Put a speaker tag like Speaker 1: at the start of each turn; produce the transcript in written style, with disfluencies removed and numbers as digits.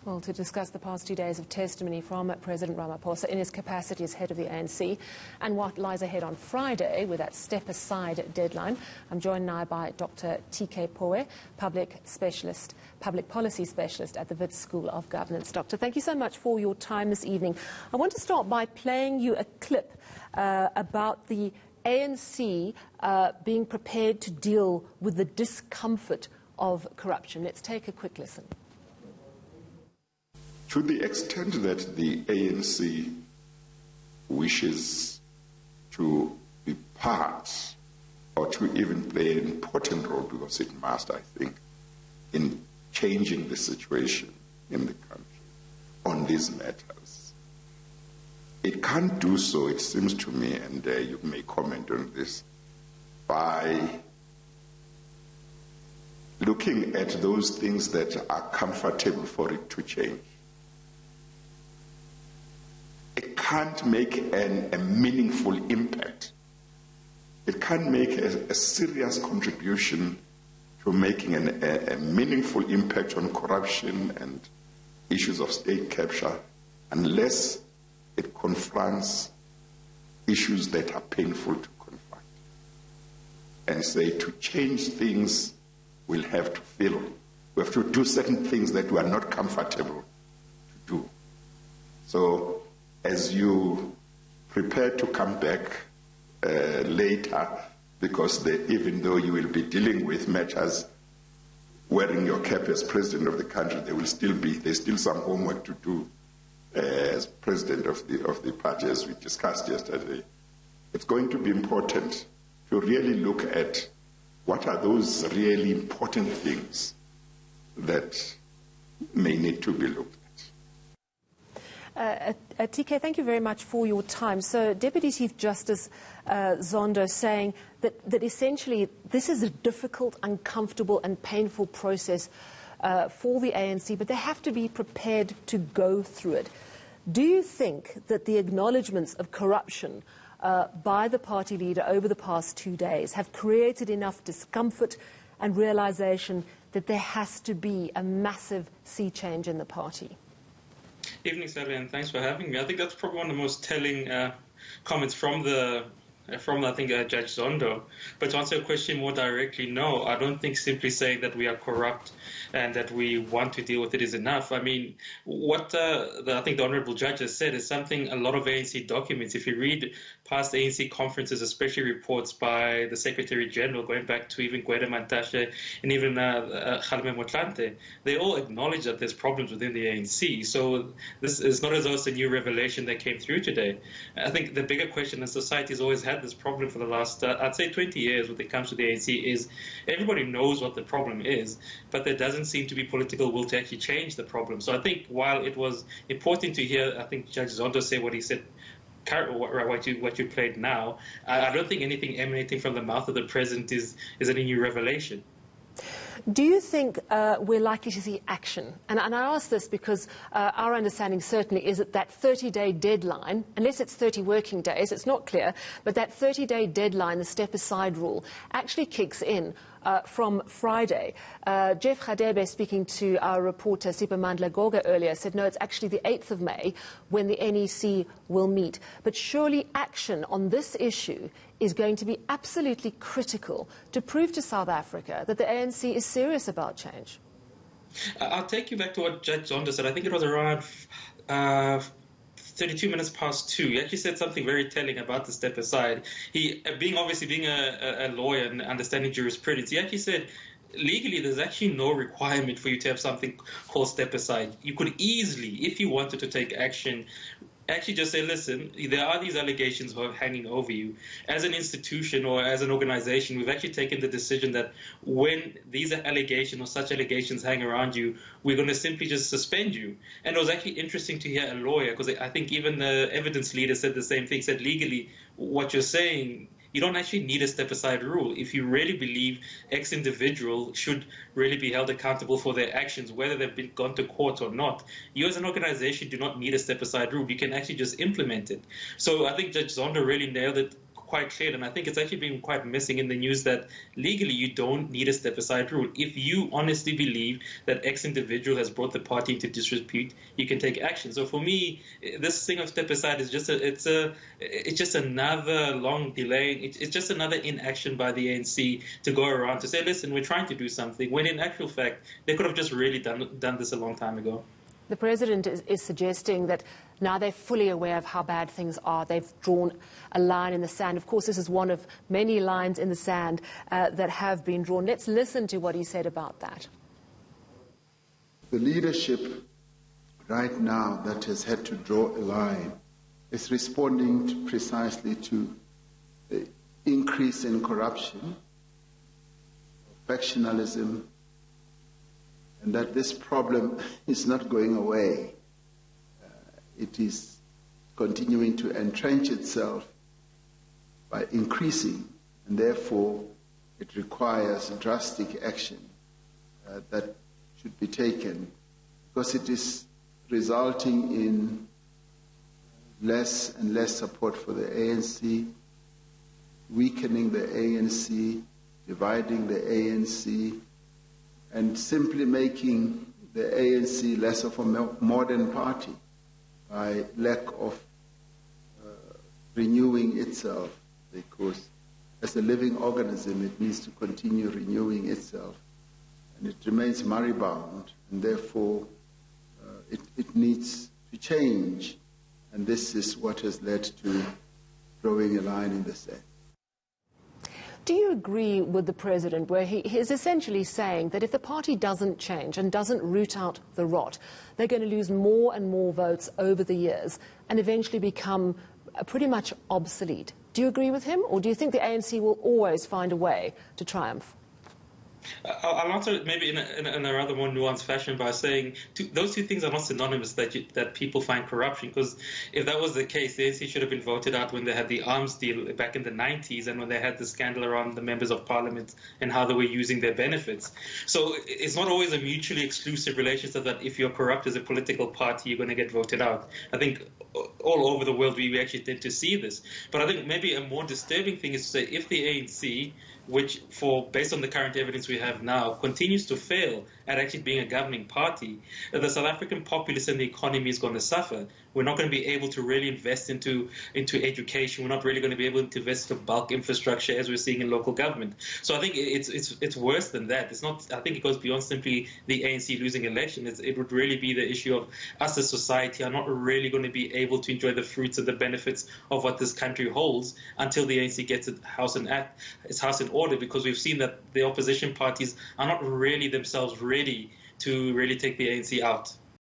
Speaker 1: Well, to discuss the past 2 days of testimony from President Ramaphosa in his capacity as head of the ANC and what lies ahead on Friday with that step-aside deadline, I'm joined now by Dr. TK Pooe, public policy specialist at the Wits School of Governance. Doctor, thank you so much for your time this evening. I want to start by playing you a clip about the ANC being prepared to deal with the discomfort of corruption. Let's take a quick listen.
Speaker 2: To the extent that the ANC wishes to be part or to even play an important role, because it must, I think, in changing the situation in the country on these matters, it can't do so, it seems to me, and you may comment on this, by looking at those things that are comfortable for it to change. It can't make a meaningful impact. It can't make a serious contribution to making a meaningful impact on corruption and issues of state capture unless it confronts issues that are painful to confront. And say to change things, we have to do certain things that we are not comfortable to do. So, as you prepare to come back later, because even though you will be dealing with matters wearing your cap as president of the country, there's still some homework to do as president of the party, as we discussed yesterday. It's going to be important to really look at what are those really important things that may need to be looked at.
Speaker 1: TK, thank you very much for your time. So Deputy Chief Justice Zondo saying that essentially this is a difficult, uncomfortable and painful process for the ANC, but they have to be prepared to go through it. Do you think that the acknowledgements of corruption by the party leader over the past 2 days have created enough discomfort and realization that there has to be a massive sea change in the party?
Speaker 3: Evening, Sally, and thanks for having me. I think that's probably one of the most telling comments from Judge Zondo. But to answer your question more directly, no, I don't think simply saying that we are corrupt and that we want to deal with it is enough. I mean, what I think the Honourable Judge has said is something a lot of ANC documents. If you read past ANC conferences, especially reports by the Secretary General, going back to even Gwede Mantashe and even Kgaleme Motlanthe, they all acknowledge that there's problems within the ANC. So this is not as though it's a new revelation that came through today. I think the bigger question that society has always had this problem for the last, I'd say 20 years when it comes to the ANC is everybody knows what the problem is, but there doesn't seem to be political will to actually change the problem. So I think while it was important to hear, I think Judge Zondo say what he said, what you played now, I don't think anything emanating from the mouth of the president is any new revelation.
Speaker 1: Do you think we're likely to see action? And I ask this because our understanding certainly is that 30-day deadline, unless it's 30 working days, it's not clear, but that 30-day deadline, the step-aside rule, actually kicks in from Friday. Jeff Radebe, speaking to our reporter Sipamandla Goga earlier, said no, it's actually the 8th of May when the NEC will meet. But surely action on this issue is going to be absolutely critical to prove to South Africa that the ANC is serious about change.
Speaker 3: I'll take you back to what Judge Zondo said. I think it was around 32 minutes past 2. He actually said something very telling about the step aside. He, being a lawyer and understanding jurisprudence, he actually said legally there's actually no requirement for you to have something called step aside. You could easily, if you wanted to take action, actually just say, listen, there are these allegations hanging over you. As an institution or as an organization, we've actually taken the decision that when these allegations or such allegations hang around you, we're going to simply just suspend you. And it was actually interesting to hear a lawyer, because I think even the evidence leader said the same thing, said legally what you're saying, you don't actually need a step-aside rule. If you really believe X individual should really be held accountable for their actions, whether they've gone to court or not, you as an organization do not need a step-aside rule. You can actually just implement it. So I think Judge Zondo really nailed it quite clear, and I think it's actually been quite missing in the news, that legally you don't need a step-aside rule. If you honestly believe that X individual has brought the party into disrepute, you can take action. So for me, this thing of step-aside is just it's just another long delay. It's just another inaction by the ANC to go around to say, listen, we're trying to do something, when in actual fact they could have just really done this a long time ago.
Speaker 1: The President is suggesting that now they're fully aware of how bad things are. They've drawn a line in the sand. Of course, this is one of many lines in the sand that have been drawn. Let's listen to what he said about that.
Speaker 4: The leadership right now that has had to draw a line is responding precisely to the increase in corruption, factionalism, and that this problem is not going away. It is continuing to entrench itself by increasing, and therefore it requires drastic action that should be taken, because it is resulting in less and less support for the ANC, weakening the ANC, dividing the ANC, and simply making the ANC less of a modern party by lack of renewing itself, because as a living organism it needs to continue renewing itself, and it remains moribund, and therefore it needs to change, and this is what has led to drawing a line in the sand.
Speaker 1: Do you agree with the President, where he is essentially saying that if the party doesn't change and doesn't root out the rot, they're going to lose more and more votes over the years and eventually become pretty much obsolete? Do you agree with him, or do you think the ANC will always find a way to triumph?
Speaker 3: I'll answer it maybe in a rather more nuanced fashion by saying those two things are not synonymous, that people find corruption, because if that was the case, the ANC should have been voted out when they had the arms deal back in the 90s and when they had the scandal around the members of parliament and how they were using their benefits. So it's not always a mutually exclusive relationship that if you're corrupt as a political party, you're going to get voted out. I think all over the world we actually tend to see this. But I think maybe a more disturbing thing is to say if the ANC, which based on the current evidence we have now, continues to fail at actually being a governing party, the South African populace and the economy is going to suffer. We're not going to be able to really invest into education. We're not really going to be able to invest in bulk infrastructure as we're seeing in local government. So I think it's worse than that. It's not. I think it goes beyond simply the ANC losing election. It would really be the issue of us as society are not really going to be able to enjoy the fruits and the benefits of what this country holds until the ANC gets its house in order, because we've seen that the opposition parties are not really themselves ready to really take the ANC out.